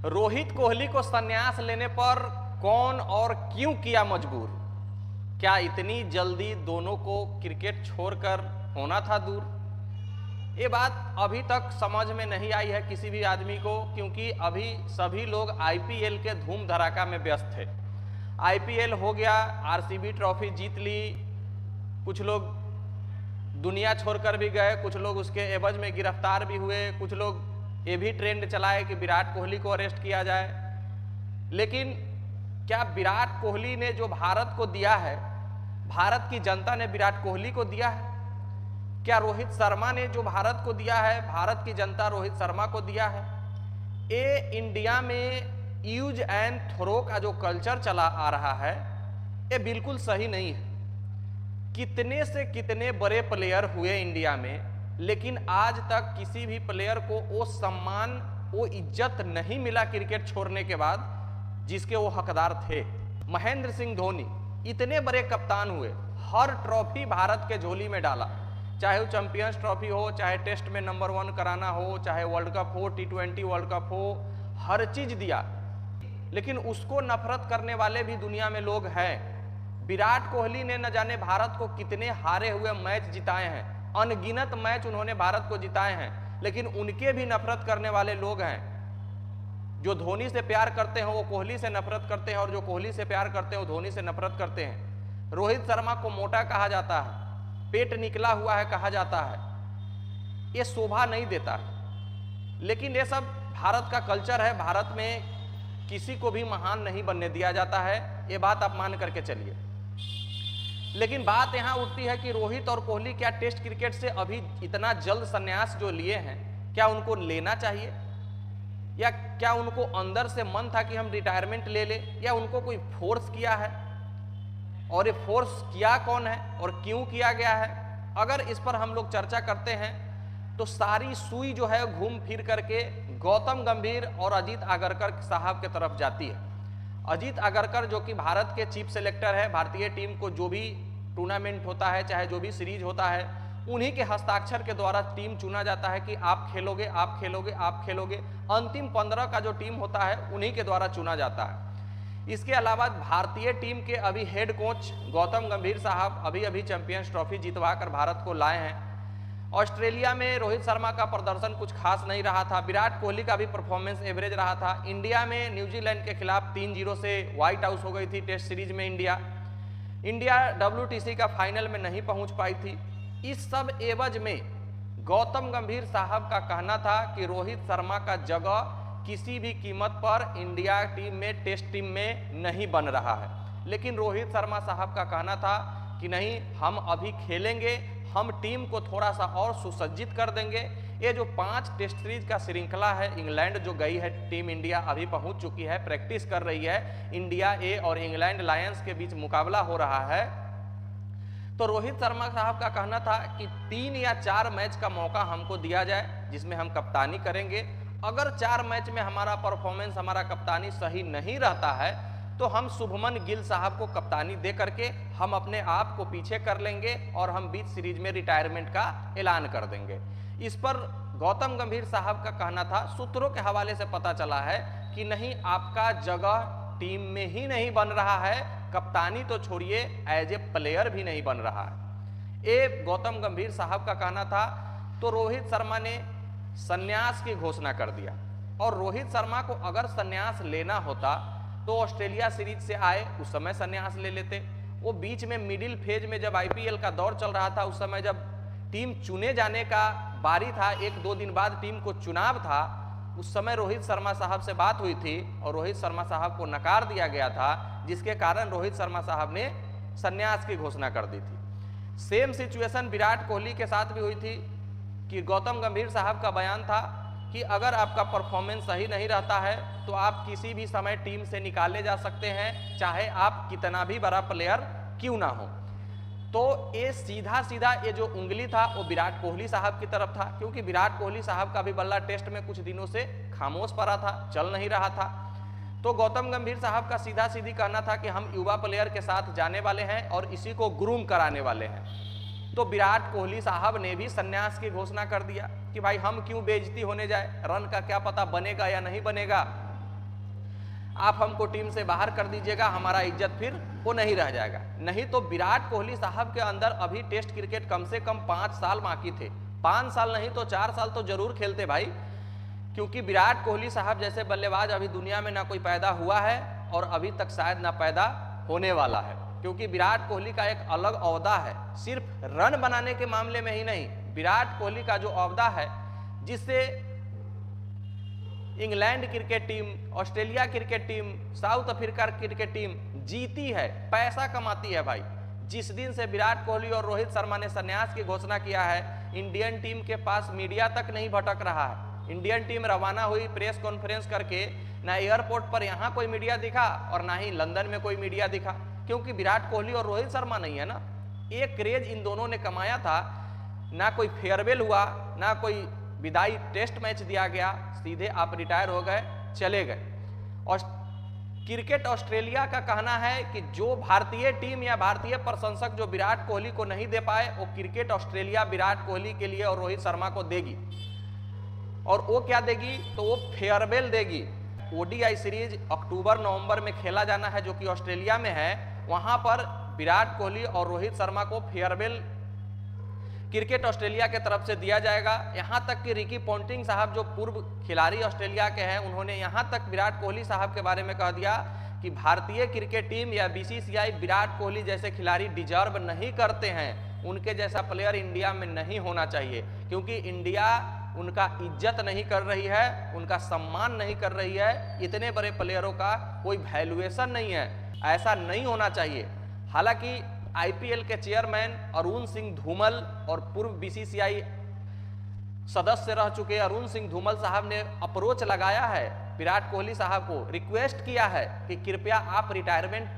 रोहित कोहली को संन्यास लेने पर कौन और क्यों किया मजबूर? क्या इतनी जल्दी दोनों को क्रिकेट छोड़कर होना था दूर? ये बात अभी तक समझ में नहीं आई है किसी भी आदमी को, क्योंकि अभी सभी लोग आईपीएल के धूम धड़ाका में व्यस्त थे। आईपीएल हो गया, आरसीबी ट्रॉफी जीत ली, कुछ लोग दुनिया छोड़कर भी गए, कुछ लोग उसके एवज में गिरफ्तार भी हुए, कुछ लोग ये भी ट्रेंड चलाए कि विराट कोहली को अरेस्ट किया जाए। लेकिन क्या विराट कोहली ने जो भारत को दिया है, भारत की जनता ने विराट कोहली को दिया है? क्या रोहित शर्मा ने जो भारत को दिया है, भारत की जनता रोहित शर्मा को दिया है? ये इंडिया में यूज एंड थ्रो का जो कल्चर चला आ रहा है, ये बिल्कुल सही नहीं है। कितने से कितने बड़े प्लेयर हुए इंडिया में, लेकिन आज तक किसी भी प्लेयर को वो सम्मान, वो इज्जत नहीं मिला क्रिकेट छोड़ने के बाद जिसके वो हकदार थे। महेंद्र सिंह धोनी इतने बड़े कप्तान हुए, हर ट्रॉफी भारत के झोली में डाला, चाहे वो चैंपियंस ट्रॉफी हो, चाहे टेस्ट में नंबर 1 कराना हो, चाहे वर्ल्ड कप हो, T20 वर्ल्ड कप हो, हर चीज दिया। लेकिन उसको नफरत करने वाले भी दुनिया में लोग हैं। विराट कोहली ने न जाने भारत को कितने हारे हुए मैच जिताए हैं, अनगिनत मैच उन्होंने भारत को जिताए हैं, लेकिन उनके भी नफरत करने वाले लोग हैं। जो धोनी से प्यार करते हैं वो कोहली से नफरत करते हैं, और जो कोहली से प्यार करते हैं वो धोनी से नफरत करते हैं। रोहित शर्मा को मोटा कहा जाता है, पेट निकला हुआ है कहा जाता है, ये शोभा नहीं देता। लेकिन ये सब भारत का कल्चर है, भारत में किसी को भी महान नहीं बनने दिया जाता है, ये बात आप मान करके चलिए। लेकिन बात यहां उठती है कि रोहित और कोहली क्या टेस्ट क्रिकेट से अभी इतना जल्द संन्यास जो लिए हैं, क्या उनको लेना चाहिए? या क्या उनको अंदर से मन था कि हम रिटायरमेंट ले ले, या उनको कोई फोर्स किया है? और ये फोर्स किया कौन है और क्यों किया गया है? अगर इस पर हम लोग चर्चा करते हैं तो सारी सुई जो है घूम फिर करके गौतम गंभीर और अजीत आगरकर साहब के तरफ जाती है। अजीत आगरकर जो कि भारत के चीफ सेलेक्टर है, भारतीय टीम को जो भी टूर्नामेंट होता है, चाहे जो भी सीरीज होता है, उन्हीं के हस्ताक्षर के द्वारा टीम चुना जाता है कि आप खेलोगे, आप खेलोगे, आप खेलोगे। अंतिम 15 का जो टीम होता है उन्हीं के द्वारा चुना जाता है। इसके अलावा भारतीय टीम के अभी हेड कोच गौतम गंभीर साहब अभी चैंपियंस ट्रॉफी जितवा कर भारत को लाए हैं। ऑस्ट्रेलिया में रोहित शर्मा का प्रदर्शन कुछ खास नहीं रहा था, विराट कोहली का भी परफॉर्मेंस एवरेज रहा था। इंडिया में न्यूजीलैंड के खिलाफ 3-0 से व्हाइट हाउस हो गई थी टेस्ट सीरीज में। इंडिया WTC का फाइनल में नहीं पहुंच पाई थी। इस सब एवज में गौतम गंभीर साहब का कहना था कि रोहित शर्मा का जगह किसी भी कीमत पर इंडिया टीम में, टेस्ट टीम में नहीं बन रहा है। लेकिन रोहित शर्मा साहब का कहना था कि नहीं, हम अभी खेलेंगे, हम टीम को थोड़ा सा और सुसज्जित कर देंगे। ये जो 5 टेस्ट सीरीज का श्रृंखला है, इंग्लैंड जो गई है टीम इंडिया अभी पहुंच चुकी है, प्रैक्टिस कर रही है। इंडिया ए और इंग्लैंड लायंस के बीच मुकाबला हो रहा है। तो रोहित शर्मा साहब का कहना था कि 3 या 4 मैच का मौका हमको दिया जाए जिसमें हम कप्तानी करेंगे। अगर 4 मैच में हमारा परफॉर्मेंस, हमारा कप्तानी सही नहीं रहता है तो हम शुभमन गिल साहब को कप्तानी दे करके हम अपने आप को पीछे कर लेंगे और हम बीच सीरीज में रिटायरमेंट का ऐलान कर देंगे। इस पर गौतम गंभीर साहब का कहना था, सूत्रों के हवाले से पता चला है कि नहीं, आपका जगह टीम में ही नहीं बन रहा है, कप्तानी तो छोड़िए, एज ए प्लेयर भी नहीं बन रहा है। ये गौतम गंभीर साहब का कहना था। तो रोहित शर्मा ने संन्यास की घोषणा कर दिया। और रोहित शर्मा को अगर संन्यास लेना होता तो ऑस्ट्रेलिया सीरीज से आए उस समय संन्यास ले लेते। वो बीच में मिडिल फेज में जब आईपीएल का दौर चल रहा था, उस समय जब टीम चुने जाने का बारी था, 1-2 दिन बाद टीम को चुनाव था, उस समय रोहित शर्मा साहब से बात हुई थी और रोहित शर्मा साहब को नकार दिया गया था, जिसके कारण रोहित शर्मा साहब ने संन्यास की घोषणा कर दी थी। सेम सिचुएशन विराट कोहली के साथ भी हुई थी कि गौतम गंभीर साहब का बयान था कि अगर आपका परफॉर्मेंस सही नहीं रहता है तो आप किसी भी समय टीम से निकाले जा सकते हैं, चाहे आप कितना भी बड़ा प्लेयर क्यों ना हो। तो ये सीधा सीधा ये जो उंगली था वो विराट कोहली साहब की तरफ था, क्योंकि विराट कोहली साहब का भी बल्ला टेस्ट में कुछ दिनों से खामोश पड़ा था, चल नहीं रहा था। तो गौतम गंभीर साहब का सीधा सीधी कहना था कि हम युवा प्लेयर के साथ जाने वाले हैं और इसी को ग्रूम कराने वाले हैं। तो विराट कोहली साहब ने भी संन्यास की घोषणा कर दिया कि भाई हम क्यों बेइज्जती होने जाए, रन का क्या पता बनेगा या नहीं बनेगा। आप हमको टीम से बाहर कर दीजिएगा, हमारा इज्जत फिर वो नहीं रह जाएगा। नहीं तो विराट कोहली साहब के अंदर अभी टेस्ट क्रिकेट कम से कम 5 साल बाकी थे। 5 साल नहीं तो 4 साल तो जरूर खेलते भाई, क्योंकि विराट कोहली साहब जैसे बल्लेबाज अभी दुनिया में ना कोई पैदा हुआ है और अभी तक शायद ना पैदा होने वाला है। क्योंकि विराट कोहली का एक अलग ओहदा है, सिर्फ रन बनाने के मामले में ही नहीं, विराट कोहली का जो ओहदा है जिससे England cricket team, Australia cricket team, south Africa cricket team जीती है, पैसा कमाती है भाई। जिस दिन से विराट कोहली और रोहित शर्मा ने संन्यास की घोषणा किया है, इंडियन टीम के पास मीडिया तक नहीं भटक रहा है। इंडियन टीम रवाना हुई प्रेस कॉन्फ्रेंस करके, ना एयरपोर्ट पर यहाँ कोई मीडिया दिखा और ना ही लंदन में कोई मीडिया दिखा, क्योंकि विराट कोहली और रोहित शर्मा नहीं है ना। एक क्रेज इन दोनों ने कमाया था, ना कोई फेयरवेल हुआ, ना कोई विदाई टेस्ट मैच दिया गया, सीधे आप रिटायर हो गए, चले गए। और क्रिकेट ऑस्ट्रेलिया का कहना है कि जो भारतीय टीम या भारतीय प्रशंसक जो विराट कोहली को नहीं दे पाए, वो क्रिकेट ऑस्ट्रेलिया विराट कोहली के लिए और रोहित शर्मा को देगी। और वो क्या देगी, तो वो फेयरवेल देगी। ओडीआई सीरीज अक्टूबर-नवंबर में खेला जाना है, जो कि ऑस्ट्रेलिया में है। वहां पर विराट कोहली और रोहित शर्मा को फेयरवेल क्रिकेट ऑस्ट्रेलिया के तरफ से दिया जाएगा। यहां तक कि रिकी पॉन्टिंग साहब जो पूर्व खिलाड़ी ऑस्ट्रेलिया के हैं, उन्होंने यहां तक विराट कोहली साहब के बारे में कह दिया कि भारतीय क्रिकेट टीम या बीसीसीआई विराट कोहली जैसे खिलाड़ी डिजर्व नहीं करते हैं, उनके जैसा प्लेयर इंडिया में नहीं होना चाहिए, क्योंकि इंडिया उनका इज्जत नहीं कर रही है, उनका सम्मान नहीं कर रही है, इतने बड़े प्लेयरों का कोई वैल्यूएशन नहीं है, ऐसा नहीं होना चाहिए। हालांकि आईपीएल के चेयरमैन अरुण सिंह धूमल और पूर्व बीसीसीआई सदस्य रह चुके अरुण सिंह धूमल साहब ने अप्रोच लगाया है विराट कोहली साहब को, रिक्वेस्ट किया है कि कृपया आप रिटायरमेंट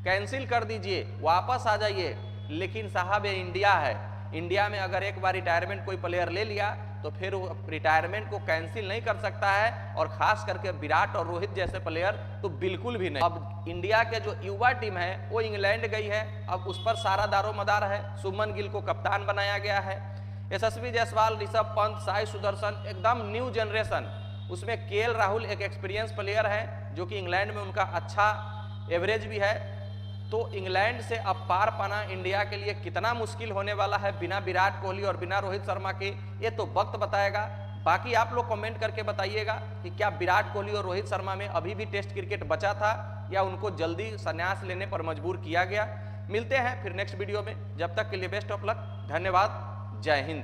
कैंसिल कर दीजिए, वापस आ जाइए। लेकिन साहब ये इंडिया है, इंडिया में अगर एक बार रिटायरमेंट कोई प्लेयर ले लिया तो फिर वो रिटायरमेंट को कैंसिल नहीं कर सकता है, और खास करके विराट और रोहित जैसे प्लेयर तो बिल्कुल भी नहीं। अब इंडिया के जो युवा टीम है वो इंग्लैंड गई है, अब उस पर सारा दारोमदार है। शुभमन गिल को कप्तान बनाया गया है, यशस्वी जायसवाल, ऋषभ पंत, साई सुदर्शन, एकदम न्यू जनरेशन। उसमें केएल राहुल एक एक्सपीरियंस प्लेयर है, जो कि इंग्लैंड में उनका अच्छा एवरेज भी है। तो इंग्लैंड से अब पार पाना इंडिया के लिए कितना मुश्किल होने वाला है बिना विराट कोहली और बिना रोहित शर्मा के, ये तो वक्त बताएगा। बाकी आप लोग कमेंट करके बताइएगा कि क्या विराट कोहली और रोहित शर्मा में अभी भी टेस्ट क्रिकेट बचा था या उनको जल्दी संन्यास लेने पर मजबूर किया गया। मिलते हैं फिर नेक्स्ट वीडियो में, जब तक के लिए बेस्ट ऑफ लक, धन्यवाद, जय हिंद।